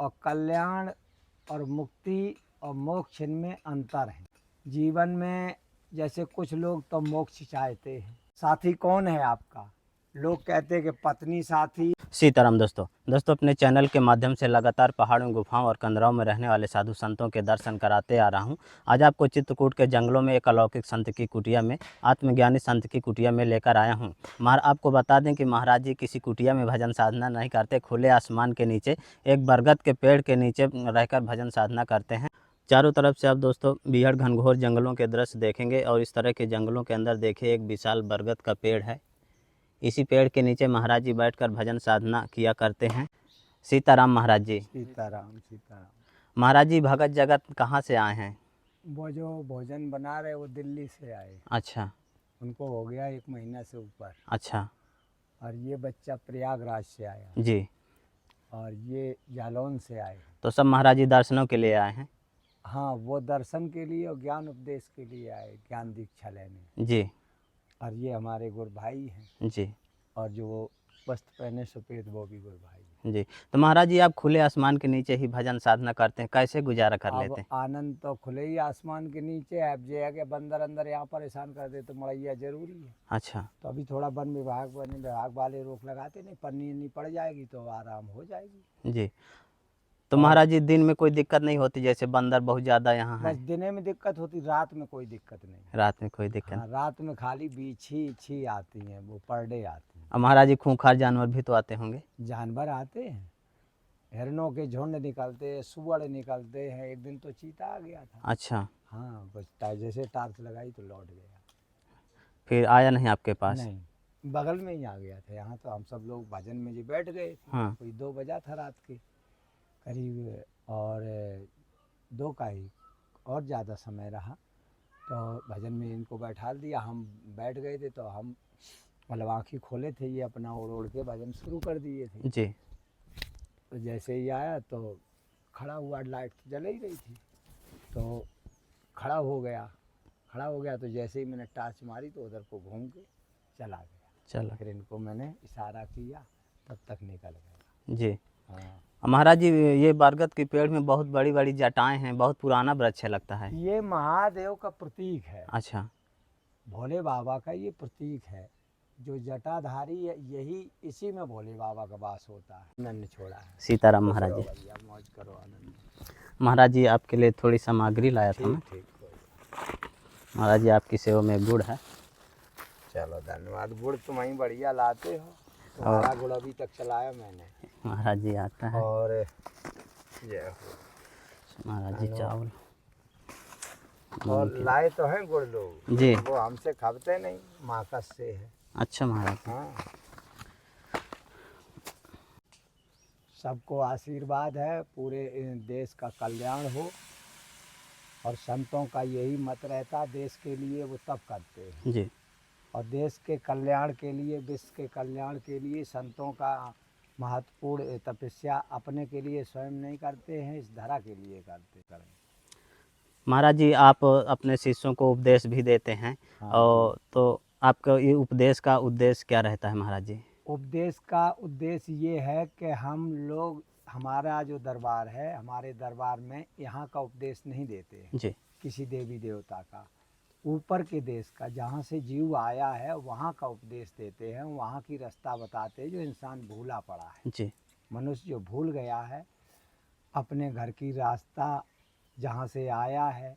और कल्याण और मुक्ति और मोक्ष इनमें अंतर है। जीवन में जैसे कुछ लोग तो मोक्ष चाहते हैं। साथी कौन है आपका? लोग कहते हैं कि पत्नी साथी। सीताराम दोस्तों अपने चैनल के माध्यम से लगातार पहाड़ों, गुफाओं और कंदराओं में रहने वाले साधु संतों के दर्शन कराते आ रहा हूं। आज आपको चित्रकूट के जंगलों में एक अलौकिक संत की कुटिया में, आत्मज्ञानी संत की कुटिया में लेकर आया हूं। आपको बता दें कि महाराज जी किसी कुटिया में भजन साधना नहीं करते, खुले आसमान के नीचे एक बरगद के पेड़ के नीचे रहकर भजन साधना करते हैं। चारों तरफ से आप दोस्तों बेहद घनघोर जंगलों के दृश्य देखेंगे और इस तरह के जंगलों के अंदर देखिए एक विशाल बरगद का पेड़ है। इसी पेड़ के नीचे महाराज जी बैठकर भजन साधना किया करते हैं। सीताराम महाराज जी। सीताराम सीताराम। महाराज जी भगत जगत कहाँ से आए हैं? वो जो भोजन बना रहे वो दिल्ली से आए। अच्छा। उनको हो गया 1 महीना से ऊपर। अच्छा और ये बच्चा प्रयागराज से आया जी। और ये जालौन से आए। तो सब महाराज जी दर्शनों के लिए आए हैं? हाँ, वो दर्शन के लिए और ज्ञान उपदेश के लिए आए, ज्ञान दीक्षा लेने। जी। और ये हमारे गुरु भाई हैं। जी। और जो वो वस्त्र पहने सफ़ेद वो भी गुरु भाई हैं। जी। तो महाराज जी आप खुले आसमान के नीचे ही भजन साधना करते हैं, कैसे गुजारा कर अब लेते हैं? आनंद तो खुले ही आसमान के नीचे है। अब ये है कि बंदर अंदर यहाँ परेशान कर दे तो मड़ैया जरूरी है। अच्छा। तो अभी थोड़ा वन विभाग वाले रोक लगाते, नहीं पन्नी नहीं पड़ जाएगी तो आराम हो जाएगी। जी। तो महाराज जी दिन में कोई दिक्कत नहीं होती, जैसे बंदर बहुत ज़्यादा यहाँ है? बस दिन में दिक्कत होती, रात में कोई दिक्कत नहीं। रात में कोई दिक्कत? हाँ, रात में खाली बीछी आती हैं, वो पर डे आती हैं। और महाराज जी खूंखार जानवर भी तो आते होंगे? जानवर आते हैं, हिरणों के झुंड निकलते हैं, सुअर निकलते हैं। एक दिन तो चीता आ गया था। अच्छा। हाँ, बस जैसे टार्च लगाई तो लौट गया। फिर आया नहीं आपके पास? नहीं, बगल में ही आ गया था। यहाँ तो हम सब लोग भजन में जी बैठ गए थे। हाँ। कोई 2 बजा था रात के करीब, और 2 का ही और ज़्यादा समय रहा तो भजन में इनको बैठा दिया। हम बैठ गए थे तो हम मतलब आँखें खोले थे, ये अपना ओढ़ के भजन शुरू कर दिए थे। जी। तो जैसे ही आया तो खड़ा हुआ, लाइट तो जल ही रही थी तो खड़ा हो गया तो जैसे ही मैंने टार्च मारी तो उधर को घूम के चला गया। चलो। फिर इनको मैंने इशारा किया तब तक निकल गया। जी। हाँ, महाराज जी ये बरगद के पेड़ में बहुत बड़ी बड़ी जटाएं हैं, बहुत पुराना वृक्ष लगता है। ये महादेव का प्रतीक है। अच्छा। भोले बाबा का ये प्रतीक है। जो जटाधारी है यही, इसी में भोले बाबा का वास होता है। मैंने छोड़ा है। सीताराम महाराज जी। भैया मौज करो, आनंद। महाराज जी आपके लिए थोड़ी सामग्री लाया था मैं। ठीक। महाराज जी आपकी सेवा में गुड़ है। चलो धन्यवाद। गुड़ तुम ही बढ़िया लाते हो, तुम्हारा गुड़ अभी तक चलाया मैंने। महाराज जी आता है। और ये महाराज जी चावल और लाए तो हैं गुड़ लोग जी। वो हमसे खाते नहीं, माकस से है। अच्छा महाराज। हाँ, सबको आशीर्वाद है, पूरे देश का कल्याण हो। और संतों का यही मत रहता, देश के लिए वो तब करते हैं जी। और देश के कल्याण के लिए, विश्व के कल्याण के लिए संतों का महत्वपूर्ण तपस्या अपने के लिए स्वयं नहीं करते हैं, इस धरा के लिए करते हैं। महाराज जी आप अपने शिष्यों को उपदेश भी देते हैं। हाँ, और तो आपका ये उपदेश का उद्देश्य क्या रहता है महाराज जी? उपदेश का उद्देश्य ये है कि हम लोग, हमारा जो दरबार है, हमारे दरबार में यहाँ का उपदेश नहीं देते जी। किसी देवी देवता का, ऊपर के देश का, जहाँ से जीव आया है वहाँ का उपदेश देते हैं। वहाँ की रास्ता बताते हैं जो इंसान भूला पड़ा है। जी। मनुष्य जो भूल गया है अपने घर की रास्ता, जहाँ से आया है,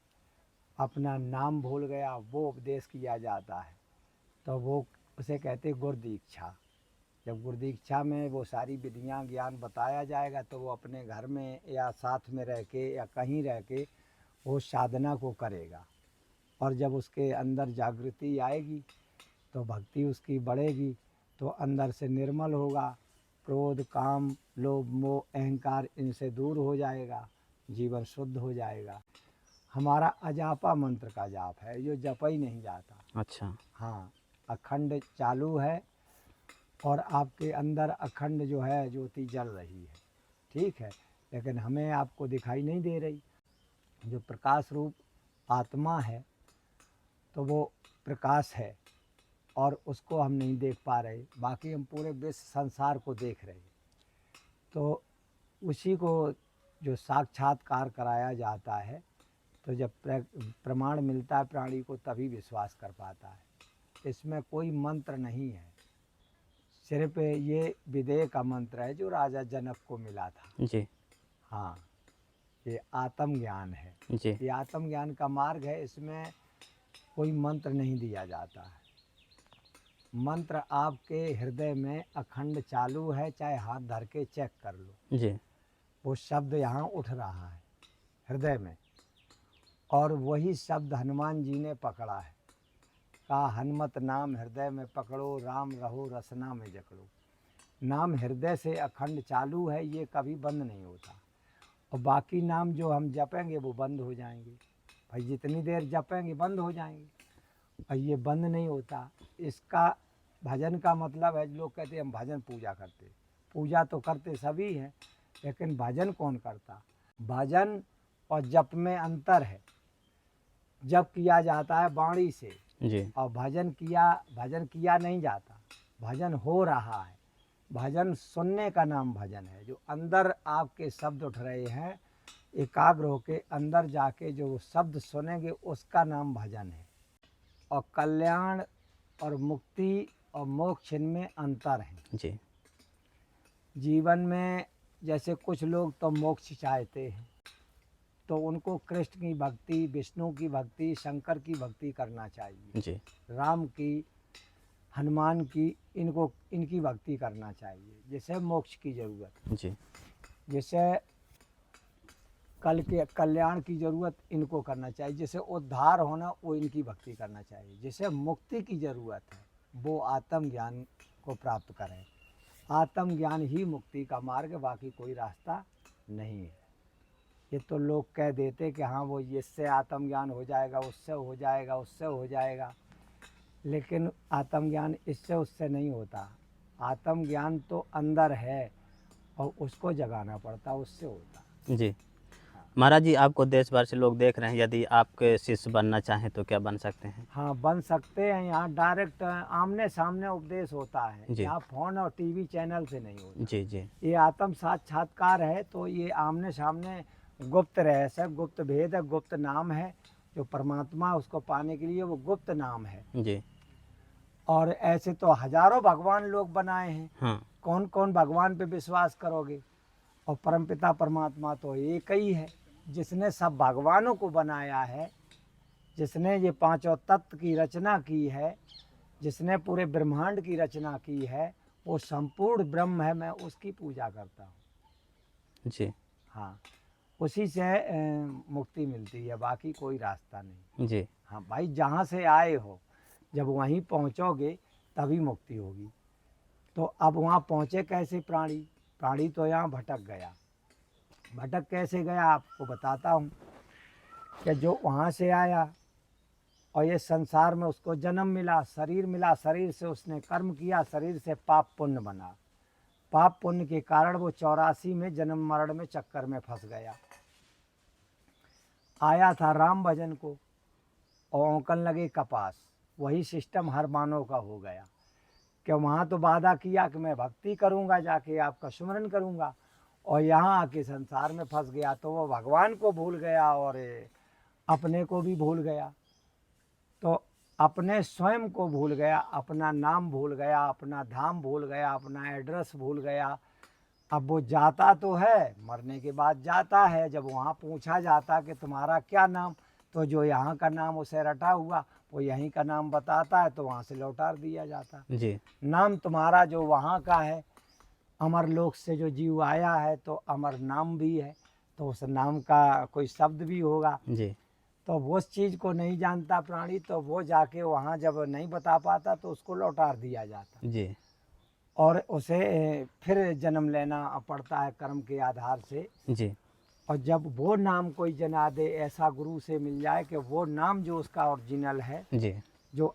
अपना नाम भूल गया, वो उपदेश किया जाता है। तो वो उसे कहते गुरु दीक्षा। जब गुरु दीक्षा में वो सारी विधियाँ ज्ञान बताया जाएगा तो वो अपने घर में या साथ में रह के या कहीं रह के वो साधना को करेगा। और जब उसके अंदर जागृति आएगी तो भक्ति उसकी बढ़ेगी, तो अंदर से निर्मल होगा, क्रोध काम लोभ मोह अहंकार इनसे दूर हो जाएगा, जीवन शुद्ध हो जाएगा। हमारा अजापा मंत्र का जाप है, जो जपा ही नहीं जाता। अच्छा। हाँ, अखंड चालू है और आपके अंदर अखंड जो है ज्योति जल रही है, ठीक है, लेकिन हमें आपको दिखाई नहीं दे रही। जो प्रकाश रूप आत्मा है तो वो प्रकाश है और उसको हम नहीं देख पा रहे, बाकी हम पूरे विश्व संसार को देख रहे हैं। तो उसी को जो साक्षात्कार कराया जाता है, तो जब प्रमाण मिलता है प्राणी को तभी विश्वास कर पाता है। इसमें कोई मंत्र नहीं है, सिर्फ ये विदेह का मंत्र है जो राजा जनक को मिला था। जी हाँ, ये आत्मज्ञान है, जी ये आत्मज्ञान का मार्ग है। इसमें कोई मंत्र नहीं दिया जाता है। मंत्र आपके हृदय में अखंड चालू है, चाहे हाथ धर के चेक कर लो, जी वो शब्द यहाँ उठ रहा है हृदय में। और वही शब्द हनुमान जी ने पकड़ा है, कहा हनुमत नाम हृदय में पकड़ो, राम रहो रसना में जकड़ो। नाम हृदय से अखंड चालू है, ये कभी बंद नहीं होता। और बाकी नाम जो हम जपेंगे वो बंद हो जाएंगे, भाई जितनी देर जपेंगे बंद हो जाएंगे, और ये बंद नहीं होता। इसका भजन का मतलब है, लोग कहते हैं हम भजन पूजा करते, पूजा तो करते सभी हैं, लेकिन भजन कौन करता? भजन और जप में अंतर है। जप किया जाता है वाणी से, जी और भजन किया नहीं जाता, भजन हो रहा है। भजन सुनने का नाम भजन है। जो अंदर आपके शब्द उठ रहे हैं, एकाग्र होके अंदर जाके जो शब्द सुनेंगे उसका नाम भजन है। और कल्याण और मुक्ति और मोक्ष इनमें अंतर है। जी जीवन में जैसे कुछ लोग तो मोक्ष चाहते हैं, तो उनको कृष्ण की भक्ति, विष्णु की भक्ति, शंकर की भक्ति करना चाहिए, जी राम की, हनुमान की, इनकी भक्ति करना चाहिए, जिसे मोक्ष की ज़रूरत, जी जिसे कल के कल्याण की ज़रूरत इनको करना चाहिए, जिसे उद्धार होना वो इनकी भक्ति करना चाहिए। जिसे मुक्ति की ज़रूरत है वो आत्मज्ञान को प्राप्त करें। आत्मज्ञान ही मुक्ति का मार्ग, बाकी कोई रास्ता नहीं है। ये तो लोग कह देते कि हाँ वो इससे आत्मज्ञान हो जाएगा, उससे हो जाएगा, उससे हो जाएगा, लेकिन आत्मज्ञान इससे उससे नहीं होता। आत्मज्ञान तो अंदर है और उसको जगाना पड़ता, उससे होता। जी महाराज जी, आपको देश भर से लोग देख रहे हैं, यदि आपके शिष्य बनना चाहें तो क्या बन सकते हैं? हाँ, बन सकते हैं। यहाँ डायरेक्ट आमने सामने उपदेश होता है, जी। यहाँ फोन और टीवी चैनल से नहीं होता। जी जी ये आत्म साक्षात्कार है, तो ये आमने सामने गुप्त रहस्य, गुप्त भेद है, गुप्त नाम है। जो परमात्मा उसको पाने के लिए वो गुप्त नाम है। जी और ऐसे तो हजारों भगवान लोग बनाए हैं, हाँ कौन कौन भगवान पे विश्वास करोगे? और परमपिता परमात्मा तो एक ही है, जिसने सब भगवानों को बनाया है, जिसने ये पांचों तत्व की रचना की है, जिसने पूरे ब्रह्मांड की रचना की है, वो संपूर्ण ब्रह्म है। मैं उसकी पूजा करता हूँ। जी हाँ, उसी से मुक्ति मिलती है, बाकी कोई रास्ता नहीं। जी हाँ भाई, जहाँ से आए हो जब वहीं पहुँचोगे तभी मुक्ति होगी। तो अब वहाँ पहुँचे कैसे प्राणी? प्राणी तो यहाँ भटक गया। भटक कैसे गया आपको बताता हूँ। कि जो वहाँ से आया और ये संसार में उसको जन्म मिला, शरीर मिला, शरीर से उसने कर्म किया, शरीर से पाप पुण्य बना। पाप पुण्य के कारण वो 84 में जन्म मरण में चक्कर में फंस गया। आया था राम भजन को और औंकन लगे कपास। वही सिस्टम हर मानव का हो गया कि वहाँ तो वादा किया कि मैं भक्ति करूँगा, जाके आपका सुमरन करूँगा, और यहाँ आके संसार में फंस गया। तो वो भगवान को भूल गया और अपने को भी भूल गया। तो अपने स्वयं को भूल गया, अपना नाम भूल गया, अपना धाम भूल गया, अपना एड्रेस भूल गया। अब वो जाता तो है, मरने के बाद जाता है। जब वहाँ पूछा जाता कि तुम्हारा क्या नाम, तो जो यहाँ का नाम उसे रटा हुआ वो यहीं का नाम बताता है, तो वहाँ से लौटा दिया जाता। जी नाम तुम्हारा जो वहाँ का है, अमर लोक से जो जीव आया है, तो अमर नाम भी है, तो उस नाम का कोई शब्द भी होगा। जी तो वो उस चीज़ को नहीं जानता प्राणी, तो वो जाके वहाँ जब नहीं बता पाता तो उसको लौटा दिया जाता, जी और उसे फिर जन्म लेना पड़ता है कर्म के आधार से। जी और जब वो नाम कोई जना दे, ऐसा गुरु से मिल जाए कि वो नाम जो उसका ओरिजिनल है, जी जो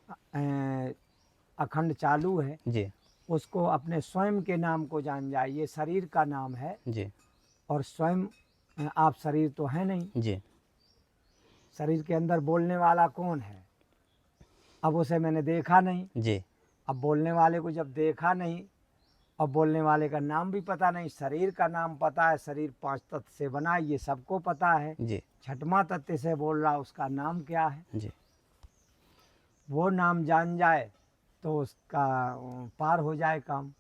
अखंड चालू है, जी उसको अपने स्वयं के नाम को जान जाए। ये शरीर का नाम है, जी और स्वयं आप शरीर तो है नहीं। जी शरीर के अंदर बोलने वाला कौन है? अब उसे मैंने देखा नहीं। जी अब बोलने वाले को जब देखा नहीं, और बोलने वाले का नाम भी पता नहीं, शरीर का नाम पता है, शरीर 5 तत्व से बना है, ये सबको पता है। जी छठवां तत्व से बोल रहा, उसका नाम क्या है, जी वो नाम जान जाए तो उसका पार हो जाए काम,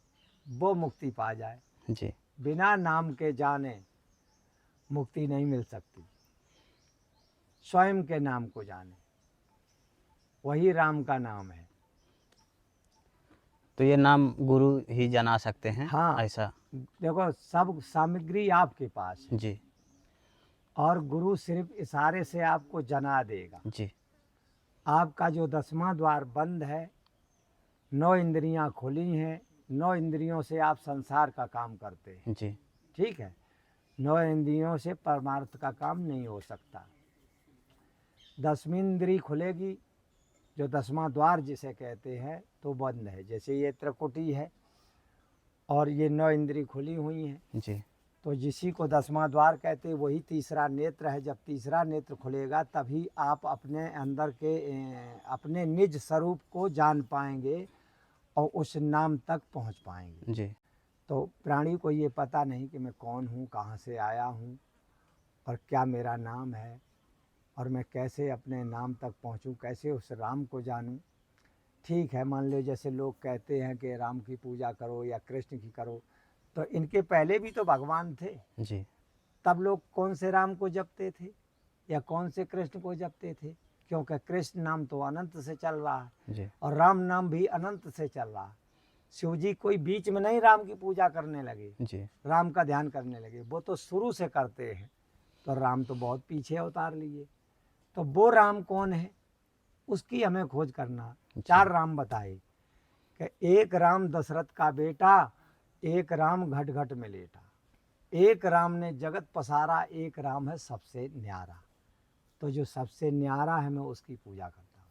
वो मुक्ति पा जाए। जी बिना नाम के जाने मुक्ति नहीं मिल सकती। स्वयं के नाम को जाने, वही राम का नाम है। तो ये नाम गुरु ही जना सकते हैं, हाँ, ऐसा? देखो सब सामग्री आपके पास है जी और गुरु सिर्फ इशारे से आपको जना देगा। जी आपका जो 10वां द्वार बंद है, 9 इंद्रियां खुली हैं, 9 इंद्रियों से आप संसार का काम करते हैं, जी ठीक है। 9 इंद्रियों से परमार्थ का काम नहीं हो सकता। 10वीं इंद्री खुलेगी, जो 10वां द्वार जिसे कहते हैं, तो बंद है। जैसे ये त्रिकुटी है और ये 9 इंद्री खुली हुई हैं, जी तो जिसी को 10वां द्वार कहते हैं, वही तीसरा नेत्र है। जब तीसरा नेत्र खुलेगा तभी आप अपने अंदर के अपने निज स्वरूप को जान पाएंगे और उस नाम तक पहुंच पाएंगे। जी तो प्राणी को ये पता नहीं कि मैं कौन हूँ, कहाँ से आया हूँ और क्या मेरा नाम है, और मैं कैसे अपने नाम तक पहुँचूँ, कैसे उस राम को जानूँ। ठीक है, मान लो जैसे लोग कहते हैं कि राम की पूजा करो या कृष्ण की करो, तो इनके पहले भी तो भगवान थे। जी तब लोग कौन से राम को जपते थे या कौन से कृष्ण को जपते थे? क्योंकि कृष्ण नाम तो अनंत से चल रहा है जी और राम नाम भी अनंत से चल रहा है। शिव जी कोई बीच में नहीं राम की पूजा करने लगे, जी राम का ध्यान करने लगे, वो तो शुरू से करते हैं। तो राम तो बहुत पीछे अवतार लिए। तो वो राम कौन है, उसकी हमें खोज करना। 4 राम बताए कि एक राम दशरथ का बेटा, एक राम घट घट में लेटा, एक राम ने जगत पसारा, एक राम है सबसे न्यारा। तो जो सबसे न्यारा है, मैं उसकी पूजा करता हूँ।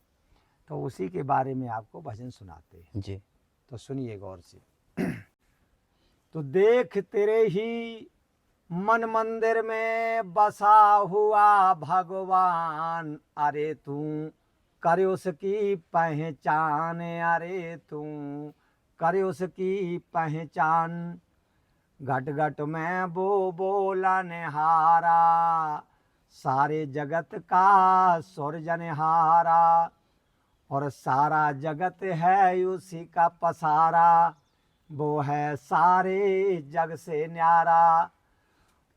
तो उसी के बारे में आपको भजन सुनाते हैं, जी तो सुनिए गौर से। तो देख तेरे ही मन मंदिर में बसा हुआ भगवान, अरे तू करे उसकी पहचान, अरे तू करे उसकी पहचान। घट घट में वो बोलन हारा, सारे जगत का सुरजनहारा, और सारा जगत है उसी का पसारा, वो है सारे जग से न्यारा।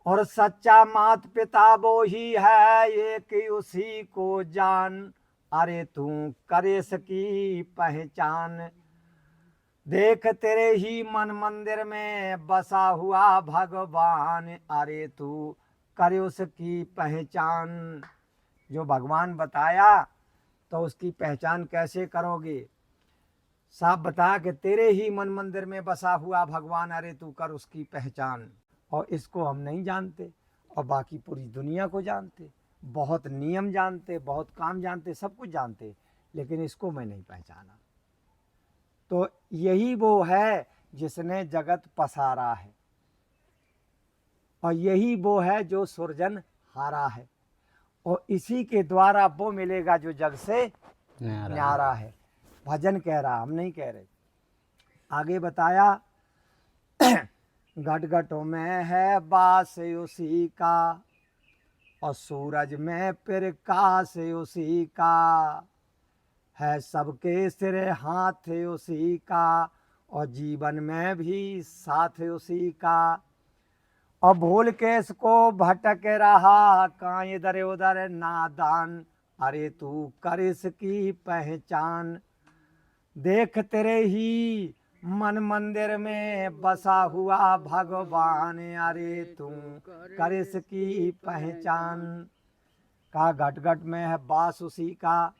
और सच्चा मात पिता वो ही है, एक उसी को जान, अरे तू करे सकी पहचान। देख तेरे ही मन मंदिर में बसा हुआ भगवान, अरे तू करे उसकी पहचान। जो भगवान बताया तो उसकी पहचान कैसे करोगे? साफ बता कि तेरे ही मन मंदिर में बसा हुआ भगवान, अरे तू कर उसकी पहचान। और इसको हम नहीं जानते और बाकी पूरी दुनिया को जानते, बहुत नियम जानते, बहुत काम जानते, सब कुछ जानते, लेकिन इसको मैं नहीं पहचाना। तो यही वो है जिसने जगत पसारा है और यही वो है जो सुरजन हारा है, और इसी के द्वारा वो मिलेगा जो जग से न्यारा है। भजन कह रहा, हम नहीं कह रहे। आगे बताया घट घटों में है बास उसी का, और सूरज में प्रकाश उसी का, है सबके सिर हाथ उसी का, और जीवन में भी साथ उसी का। और भूल के इसको भटक रहा, कहाँ इधर उधर नादान, अरे तू कर इसकी पहचान। देख तेरे ही मन मंदिर में बसा हुआ भगवान, अरे तू कर इसकी पहचान। का घट घट में है बास उसी का,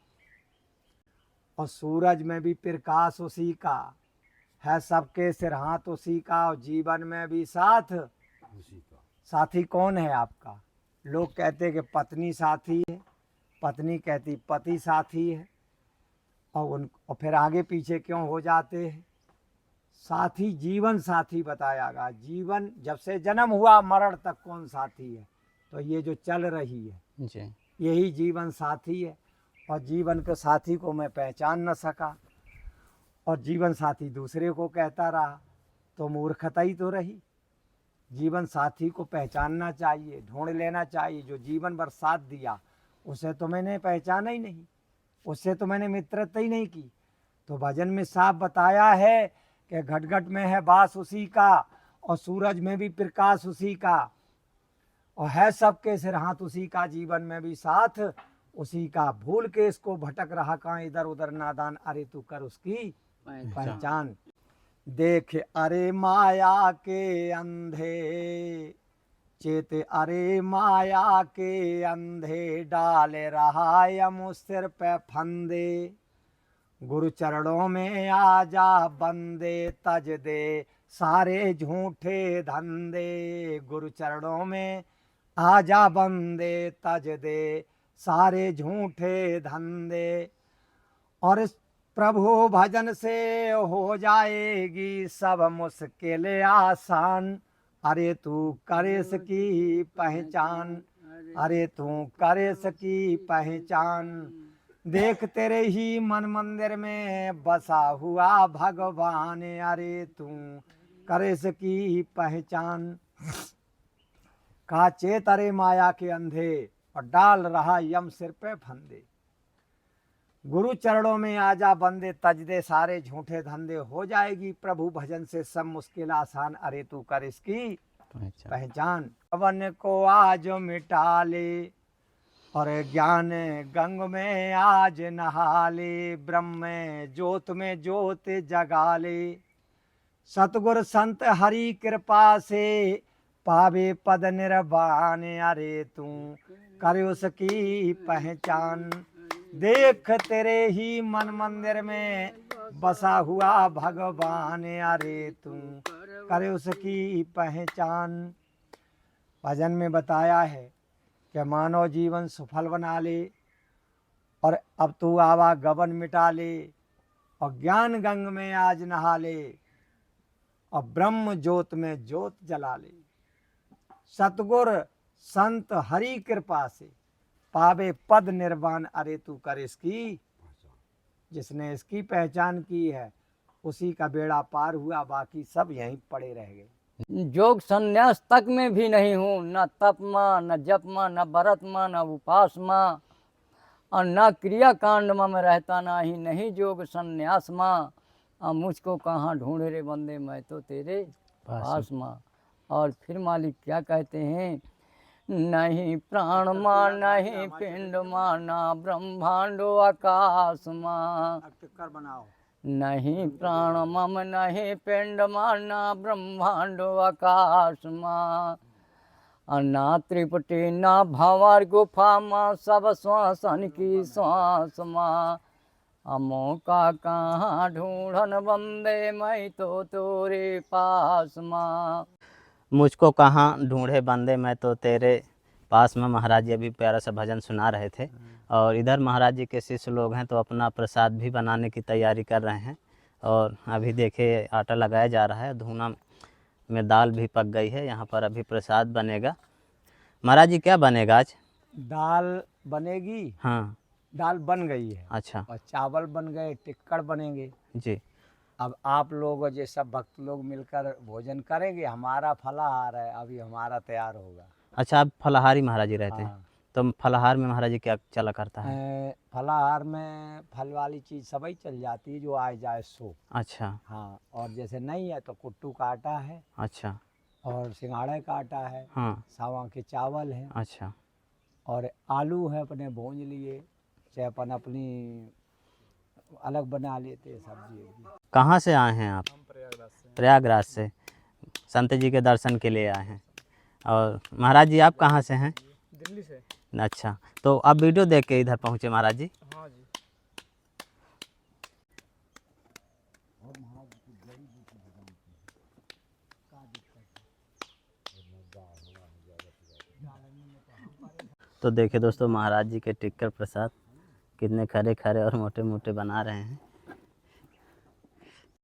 और सूरज में भी प्रकाश उसी का, है सबके सिर हाथ उसी का, और जीवन में भी साथ उसी का। साथी कौन है आपका? लोग कहते कि पत्नी साथी है, पत्नी कहती पति साथी है, और फिर आगे पीछे क्यों हो जाते हैं? साथी जीवन साथी बताया गया। जीवन जब से जन्म हुआ मरण तक कौन साथी है? तो ये जो चल रही है जी यही जीवन साथी है। और जीवन के साथी को मैं पहचान न सका, और जीवन साथी दूसरे को कहता रहा। तो मूर्खता ही तो रही। जीवन साथी को पहचानना चाहिए, ढूंढ लेना चाहिए। जो जीवन भर साथ दिया उसे तो मैंने पहचाना ही नहीं, उससे तो मैंने मित्रता ही नहीं की। तो भजन में साफ बताया है कि घट घट में है वास उसी का, और सूरज में भी प्रकाश उसी का, और है सबके सिर हाथ उसी का, जीवन में भी साथ उसी का। भूल के इसको भटक रहा कहाँ इधर उधर नादान, अरे तू कर उसकी पहचान। देख अरे माया के अंधे, चेत अरे माया के अंधे, डाल रहा यम सिर पे फंदे। गुरु चरणों में आजा बंदे, तज दे सारे झूठे धंधे। गुरु चरणों में आजा बंदे, तज दे सारे झूठे धंधे। और इस प्रभु भजन से हो जाएगी सब मुश्किल आसान। अरे तू करे इसकी पहचान, अरे तू करे इसकी पहचान। देख तेरे ही मन मंदिर में बसा हुआ भगवान, अरे तू करे इसकी पहचान। का चेत अरे माया के अंधे, और डाल रहा यम सिर पे फंदे। गुरु चरणों में आजा बंदे, तज दे सारे झूठे धंधे। हो जाएगी प्रभु भजन से सब मुश्किल आसान, अरे तू कर इसकी पहचान। पवन को आज मिटा ले, और ज्ञान गंग में आज नहा ले। ब्रह्म ज्योत में ज्योत जगा ले। सतगुर संत हरि कृपा से पावे पद निर्वाण, अरे तू कर उसकी पहचान। देख तेरे ही मन मंदिर में बसा हुआ भगवान, अरे तू करे उसकी पहचान। भजन में बताया है कि मानव जीवन सफल बना ले, और अब तू आवागमन मिटा ले, और ज्ञान गंग में आज नहा ले, और ब्रह्म ज्योत में ज्योत जला ले। सतगुर संत हरि कृपा से पावे पद निर्वाण, अरे तू कर इसकी। जिसने इसकी पहचान की है उसी का बेड़ा पार हुआ, बाकी सब यहीं पड़े रह गए। योग संन्यास तक में भी नहीं हूँ, न तप माँ, न जप माँ, न व्रत माँ, न उपास माँ, और न क्रिया कांड माँ में रहता, ना ही नहीं योग संन्यास माँ। अब मुझको कहाँ ढूंढे रे बंदे, मैं तो तेरे पास माँ। और फिर मालिक क्या कहते हैं, नहीं प्राण माँ, नहीं पिंड माँ, ना ब्रह्मांडो आकाश माँ। बनाओ। नहीं प्राण मम, नहीं पिंड माँ, ना ब्रह्मांडो आकाश माँ। ना त्रिपुटी, ना भंवर गुफा माँ, सब श्वासन की श्वास माँ। अमो का कहाँ ढूंढन बंदे, मैं तो तेरे पास माँ। मुझको कहाँ ढूंढे बंदे, मैं तो तेरे पास में। महाराज जी अभी प्यारा सा भजन सुना रहे थे, और इधर महाराज जी के शिष्य लोग हैं तो अपना प्रसाद भी बनाने की तैयारी कर रहे हैं। और अभी देखिए आटा लगाया जा रहा है, धुना में दाल भी पक गई है, यहाँ पर अभी प्रसाद बनेगा। महाराज जी क्या बनेगा आज? दाल बनेगी। हाँ, दाल बन गई है। अच्छा और चावल बन गए, टिक्कड़ बनेंगे। जी। अब आप लोग और ये सब भक्त लोग मिलकर भोजन करेंगे। हमारा फलाहार है, अभी हमारा तैयार होगा। अच्छा, आप फलाहारी महाराज जी रहते हैं? हाँ। तो फलाहार में महाराज जी क्या चला करता है? फलाहार में फल वाली चीज़ सभी चल जाती है, जो आए जाए सो। अच्छा हाँ, और जैसे नहीं है तो कुट्टू का आटा है, अच्छा। और सिंघाड़े का आटा है, हाँ सावा के चावल हैं, अच्छा और आलू है अपने भूंज लिए, चाहे अपन अपनी अलग बना लेते सब्जी। कहाँ से आए हैं आप? प्रयागराज से संत जी के दर्शन के लिए आए हैं। और महाराज जी आप कहाँ से हैं? दिल्ली से। अच्छा, तो आप वीडियो देख के इधर पहुँचे महाराज जी? हाँ जी। तो देखिए दोस्तों, महाराज जी के टिक्कर प्रसाद कितने खरे खरे और मोटे मोटे बना रहे हैं।